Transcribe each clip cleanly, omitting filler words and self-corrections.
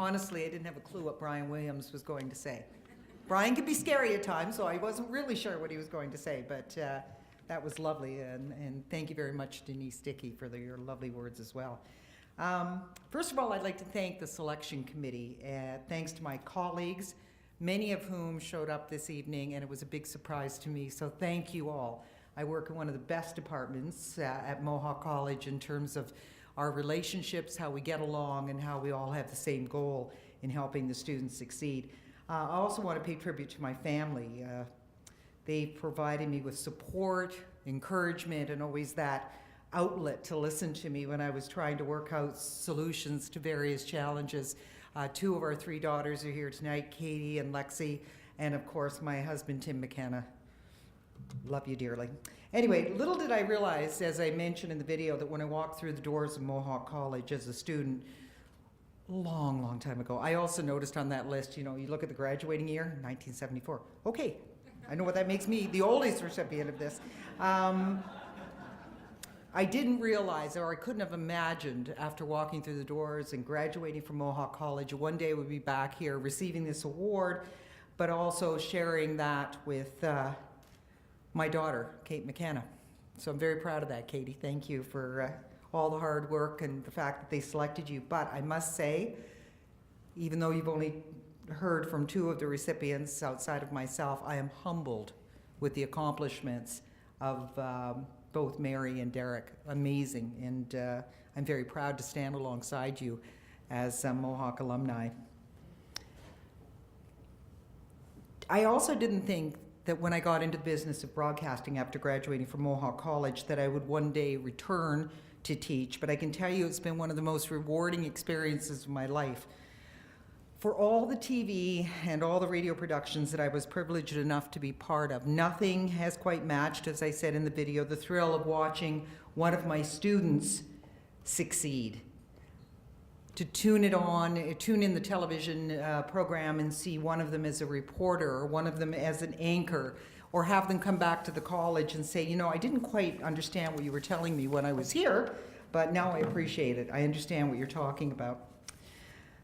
honestly, I didn't have a clue what Brian Williams was going to say. Brian can be scary at times, so I wasn't really sure what he was going to say, but that was lovely, and thank you very much, Denise Dickey, for your lovely words as well. First of all, I'd like to thank the selection committee. Thanks to my colleagues, many of whom showed up this evening, and it was a big surprise to me, so thank you all. I work in one of the best departments at Mohawk College in terms of our relationships, how we get along, and how we all have the same goal in helping the students succeed. I also want to pay tribute to my family. They provided me with support, encouragement, and always that outlet to listen to me when I was trying to work out solutions to various challenges. Two of our three daughters are here tonight, Katie and Lexi, and of course my husband, Tim McKenna. Love you dearly. Anyway, little did I realize, as I mentioned in the video, that when I walked through the doors of Mohawk College as a student, long time ago, I also noticed on that list, you know, you look at the graduating year, 1974. Okay, I know what that makes me, the oldest recipient of this. I didn't realize, or I couldn't have imagined after walking through the doors and graduating from Mohawk College, one day we'd be back here receiving this award, but also sharing that with my daughter, Kate McKenna. So I'm very proud of that, Katie. Thank you for all the hard work and the fact that they selected you. But I must say, even though you've only heard from two of the recipients outside of myself, I am humbled with the accomplishments of both Mary and Derek. Amazing, and I'm very proud to stand alongside you as Mohawk alumni. I also didn't think that when I got into the business of broadcasting after graduating from Mohawk College that I would one day return to teach, but I can tell you it's been one of the most rewarding experiences of my life. For all the TV and all the radio productions that I was privileged enough to be part of, nothing has quite matched, as I said in the video, the thrill of watching one of my students succeed. To tune in the television program and see one of them as a reporter or one of them as an anchor, or have them come back to the college and say, you know, I didn't quite understand what you were telling me when I was here, but now I appreciate it. I understand what you're talking about.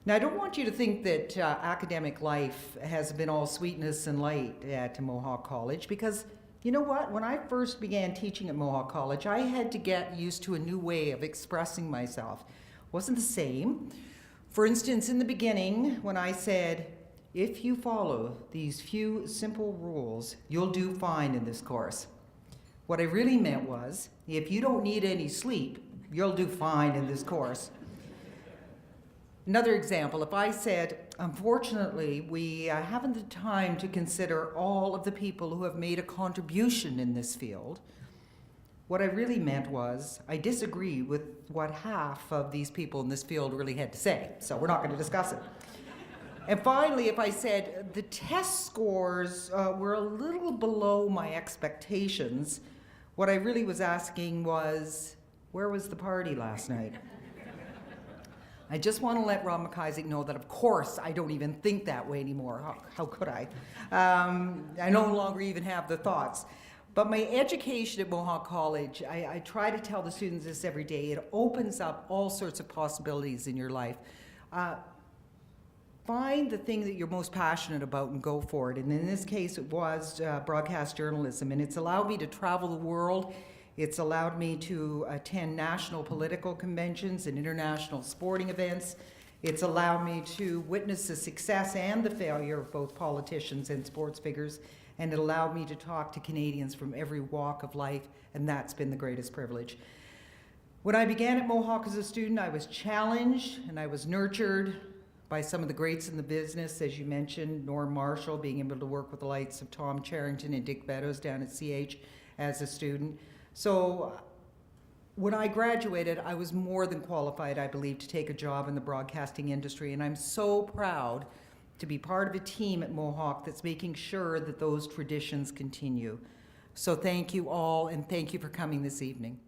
Now, I don't want you to think that academic life has been all sweetness and light at Mohawk College, because you know what? When I first began teaching at Mohawk College, I had to get used to a new way of expressing myself. It wasn't the same. For instance, in the beginning, when I said, if you follow these few simple rules, you'll do fine in this course. What I really meant was, if you don't need any sleep, you'll do fine in this course. Another example, if I said, unfortunately, we haven't the time to consider all of the people who have made a contribution in this field, what I really meant was, I disagree with what half of these people in this field really had to say, so we're not going to discuss it. And finally, if I said, the test scores were a little below my expectations, what I really was asking was, where was the party last night? I just want to let Rob McIsaac know that, of course, I don't even think that way anymore. How could I? I no longer even have the thoughts. But my education at Mohawk College, I try to tell the students this every day, it opens up all sorts of possibilities in your life. Find the thing that you're most passionate about and go for it. And in this case, it was broadcast journalism. And it's allowed me to travel the world. It's allowed me to attend national political conventions and international sporting events. It's allowed me to witness the success and the failure of both politicians and sports figures. And it allowed me to talk to Canadians from every walk of life, and that's been the greatest privilege. When I began at Mohawk as a student, I was challenged and I was nurtured by some of the greats in the business, as you mentioned, Norm Marshall, being able to work with the likes of Tom Charrington and Dick Beddoes down at CH as a student. So when I graduated, I was more than qualified, I believe, to take a job in the broadcasting industry, and I'm so proud to be part of a team at Mohawk that's making sure that those traditions continue. So thank you all, and thank you for coming this evening.